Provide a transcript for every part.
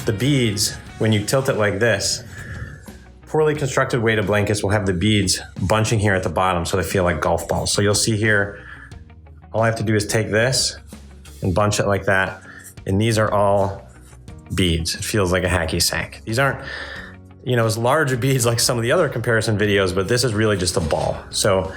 the beads, when you tilt it like this, poorly constructed weighted blankets will have the beads bunching here at the bottom so they feel like golf balls. So you'll see here, all I have to do is take this and bunch it like that. And these are all beads. It feels like a hacky sack. These aren't, as large of beads like some of the other comparison videos, but this is really just a ball. So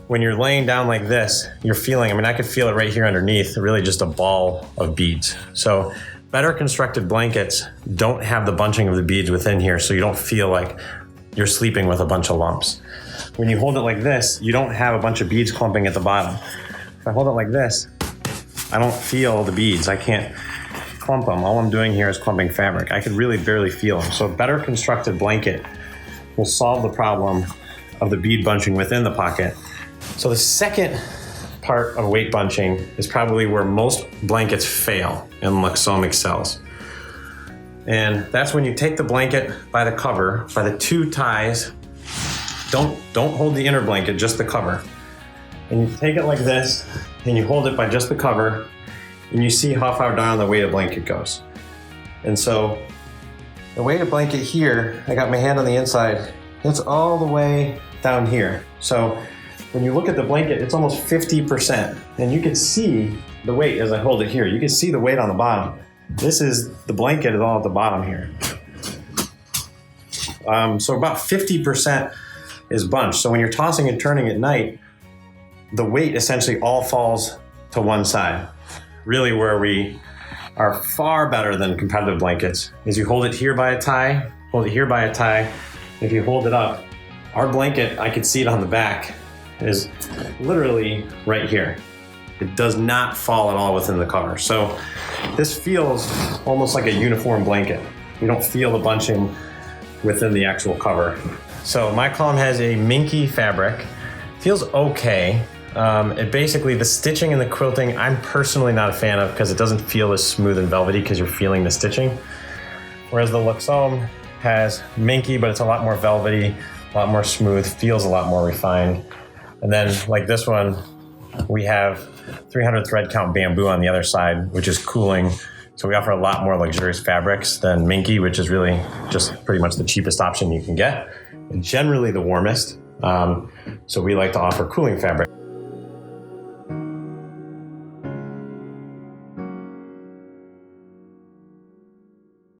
when you're laying down like this, you're feeling, I could feel it right here underneath, really just a ball of beads. So better constructed blankets don't have the bunching of the beads within here, so you don't feel like you're sleeping with a bunch of lumps. When you hold it like this, you don't have a bunch of beads clumping at the bottom. If I hold it like this, I don't feel the beads. I can't clump them. All I'm doing here is clumping fabric. I could really barely feel them. So a better constructed blanket will solve the problem of the bead bunching within the pocket. So the second part of weight bunching is probably where most blankets fail in Luxome Excels. And that's when you take the blanket by the cover, by the two ties. Don't hold the inner blanket, just the cover. And you take it like this, and you hold it by just the cover, and you see how far down the weighted blanket goes. And so the weighted blanket here, I got my hand on the inside, it's all the way down here. So when you look at the blanket, it's almost 50%. And you can see the weight as I hold it here. You can see the weight on the bottom. The blanket is all at the bottom here. So about 50% is bunched. So when you're tossing and turning at night, the weight essentially all falls to one side. Really where we are far better than competitive blankets is you hold it here by a tie, hold it here by a tie. If you hold it up, our blanket, I could see it on the back, is literally right here. It does not fall at all within the cover. So this feels almost like a uniform blanket. You don't feel the bunching within the actual cover. So my column has a minky fabric. Feels okay. It basically, the stitching and the quilting, I'm personally not a fan of because it doesn't feel as smooth and velvety because you're feeling the stitching. Whereas the Luxome has minky, but it's a lot more velvety, a lot more smooth, feels a lot more refined. And then like this one, we have 300 thread count bamboo on the other side, which is cooling. So we offer a lot more luxurious fabrics than minky, which is really just pretty much the cheapest option you can get, and generally the warmest. So we like to offer cooling fabric.